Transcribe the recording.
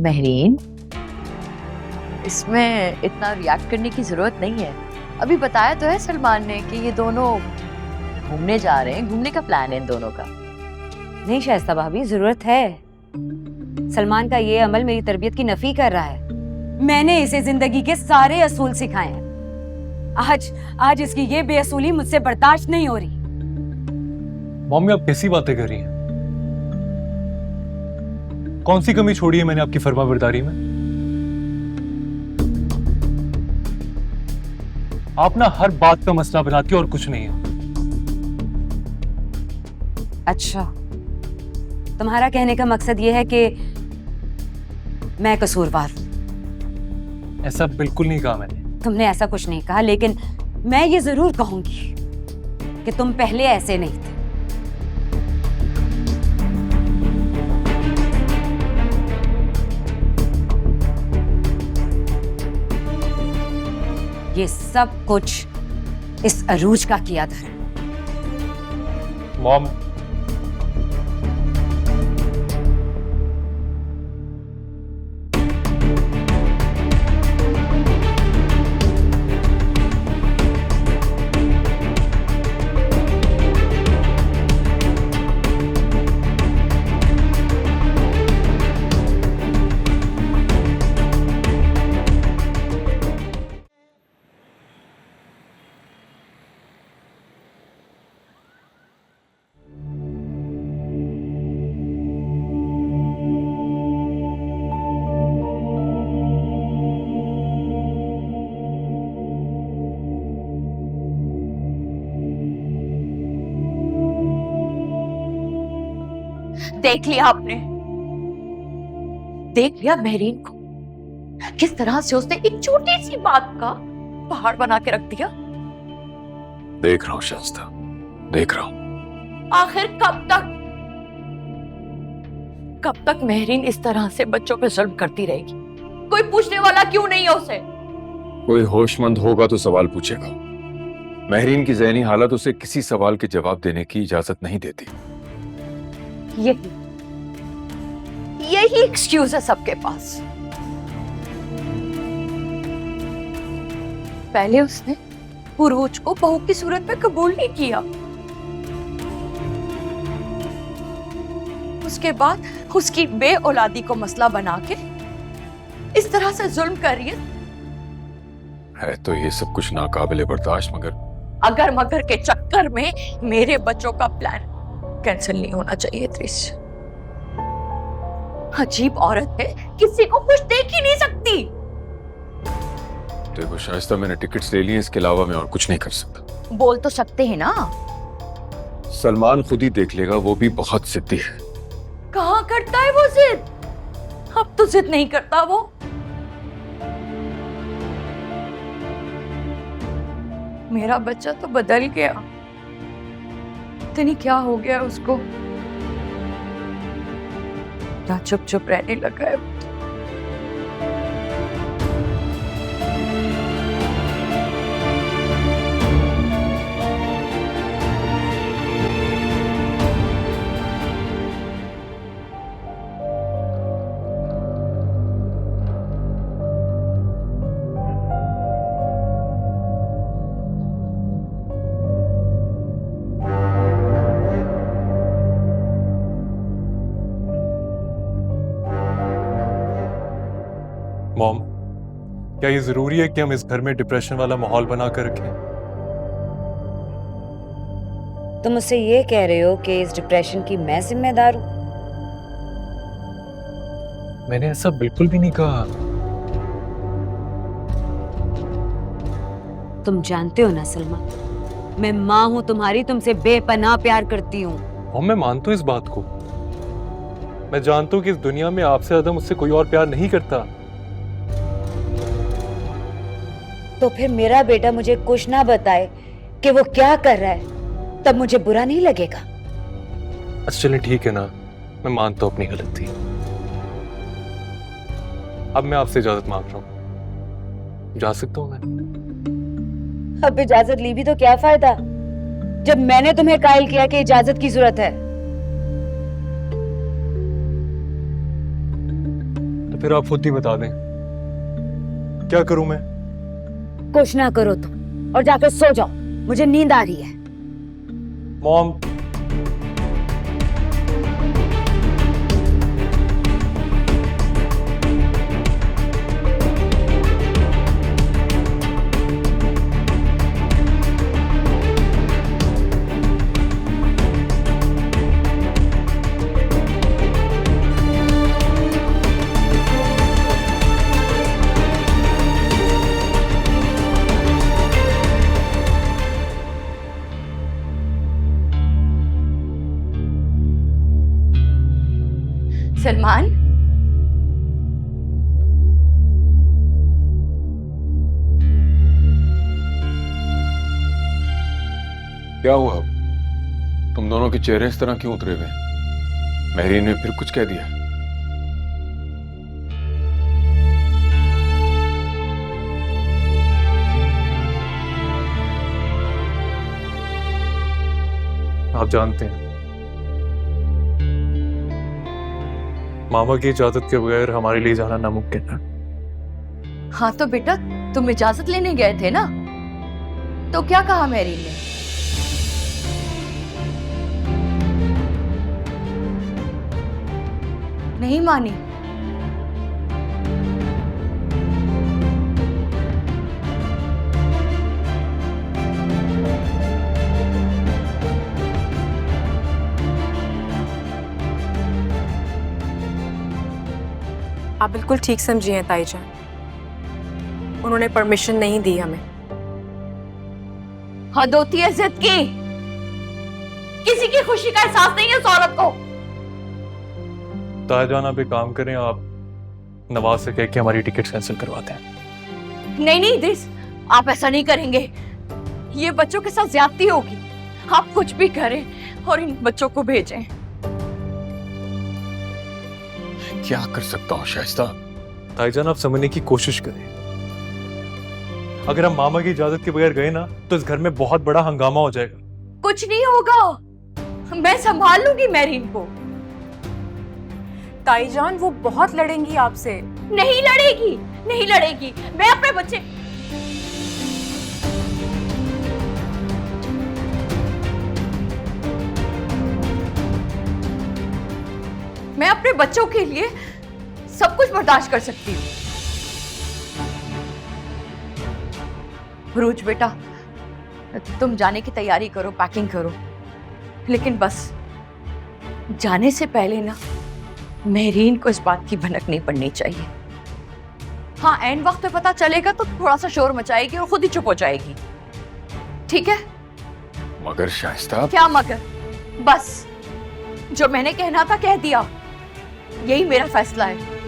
महरीन, इसमें इतना रिएक्ट करने की जरूरत नहीं है। अभी बताया तो है सलमान ने कि ये दोनों घूमने जा रहे हैं, घूमने का प्लान है इन दोनों का। नहीं शाइस्ता भाभी, जरूरत है। सलमान का ये अमल मेरी तरबियत की नफी कर रहा है। मैंने इसे जिंदगी के सारे असूल सिखाए हैं। आज इसकी ये बेअसूली मुझसे बर्दाश्त नहीं हो रही। मम्मी, आप कैसी बातें कर रही हैं? कौन सी कमी छोड़ी है मैंने आपकी फरमाबरदारी में? आप ना हर बात का मसला बनाती हो और कुछ नहीं है। अच्छा, तुम्हारा कहने का मकसद ये है कि मैं कसूरवार हूं? ऐसा बिल्कुल नहीं कहा मैंने। तुमने ऐसा कुछ नहीं कहा, लेकिन मैं ये जरूर कहूंगी कि तुम पहले ऐसे नहीं थे। ये सब कुछ इस अरूज का किया था। मॉम, देख लिया आपने, देख लिया महरीन को किस तरह से उसने एक छोटी सी बात का पहाड़ बना के रख दिया। देख रहा हूं शाइस्ता, देख रहा हूं। आखिर कब तक महरीन इस तरह से बच्चों पे जुल्म करती रहेगी? कोई पूछने वाला क्यों नहीं है उसे? कोई होशमंद होगा तो सवाल पूछेगा। महरीन की ज़हनी हालत उसे किसी सवाल के जवाब देने की इजाजत नहीं देती। यही एक्सक्यूज है सबके पास। पहले उसने पुरूज को बहू की सूरत में कबूल नहीं किया, उसके बाद उसकी बे औलादी को मसला बना के इस तरह से जुल्म कर रही है तो ये सब कुछ नाकाबिले बर्दाश्त, अगर मगर के चक्कर में मेरे बच्चों का प्लान कैंसिल नहीं होना चाहिए। त्रिश अजीब औरत है, किसी को कुछ देख ही नहीं सकती। देखो शाइस्ता, मैंने टिकट्स ले लिए, इसके अलावा मैं और कुछ नहीं कर सकता। बोल तो सकते हैं ना। सलमान खुद ही देख लेगा, वो भी बहुत जिद्दी है। कहाँ करता है वो जिद? अब तो जिद नहीं करता वो। मेरा बच्चा तो बदल गया, पता नहीं क्या हो गया उसको, ना चुप चुप रहने लगा है। मॉम, क्या ये जरूरी है कि हम इस घर में डिप्रेशन वाला माहौल बना कर रखें? तुम मुझसे ये कह रहे हो कि इस डिप्रेशन की मैं जिम्मेदार हूं? मैंने ऐसा बिल्कुल भी नहीं कहा। तुम जानते हो ना सलमा, मैं माँ हूं तुम्हारी, तुमसे बेपनाह प्यार करती हूँ। मॉम, मैं मानता हूं इस बात को। मैं जानता हूं कि इस दुनिया में आपसे ज्यादा मुझसे कोई और प्यार नहीं करता। तो फिर मेरा बेटा मुझे कुछ ना बताए कि वो क्या कर रहा है, तब मुझे बुरा नहीं लगेगा? अच्छा चलें, ठीक है ना, मैं मानता हूं अपनी गलती। अब मैं आपसे इजाजत मांग रहा हूं, जा सकता हूं मैं? अब इजाजत ली भी तो क्या फायदा, जब मैंने तुम्हें कायल किया कि इजाजत की जरूरत है। तो फिर आप खुद ही बता दें, क्या करूं मैं? कुछ ना करो तुम और जाकर सो जाओ, मुझे नींद आ रही है। मॉम, सलमान, क्या हुआ? तुम दोनों के चेहरे इस तरह क्यों उतरे हुए हैं? महरीन ने फिर कुछ कह दिया? आप जानते हैं मामा की इजाजत के बगैर हमारे लिए जाना नामुमकिन है। हाँ तो बेटा, तुम इजाजत लेने गए थे ना, तो क्या कहा मैरीन ने? नहीं मानी? आप बिल्कुल ठीक समझी हैं ताई जान, उन्होंने परमिशन नहीं दी हमें। हद होती है जिद की। किसी की खुशी का एहसास नहीं है उस औरत को। तायाजान, आप एक काम करें, आप नवाज से कह के हमारी टिकट कैंसिल करवाते हैं। नहीं नहीं इद्रिस, आप ऐसा नहीं करेंगे, ये बच्चों के साथ ज्यादती होगी। आप कुछ भी करें और इन बच्चों को भेजें। क्या कर सकता हूँ शाइस्ता? ताईजान, आप समझने की कोशिश करें। अगर हम मामा की इजाजत के बगैर गए ना, तो इस घर में बहुत बड़ा हंगामा हो जाएगा। कुछ नहीं होगा, मैं संभाल लूंगी मैरीन को। ताई जान, वो बहुत लड़ेंगी आपसे। नहीं लड़ेगी, नहीं लड़ेगी। मैं अपने बच्चे मैं अपने बच्चों के लिए सब कुछ बर्दाश्त कर सकती हूँ। रूज बेटा, तुम जाने की तैयारी करो, पैकिंग करो, लेकिन बस जाने से पहले ना महरीन को इस बात की भनक नहीं पड़नी चाहिए। हाँ, एंड वक्त पे पता चलेगा तो थोड़ा सा शोर मचाएगी और खुद ही चुप हो जाएगी। ठीक है? मगर शाइस्ता, क्या मगर? बस जो मैंने कहना था कह दिया, यही मेरा फैसला है।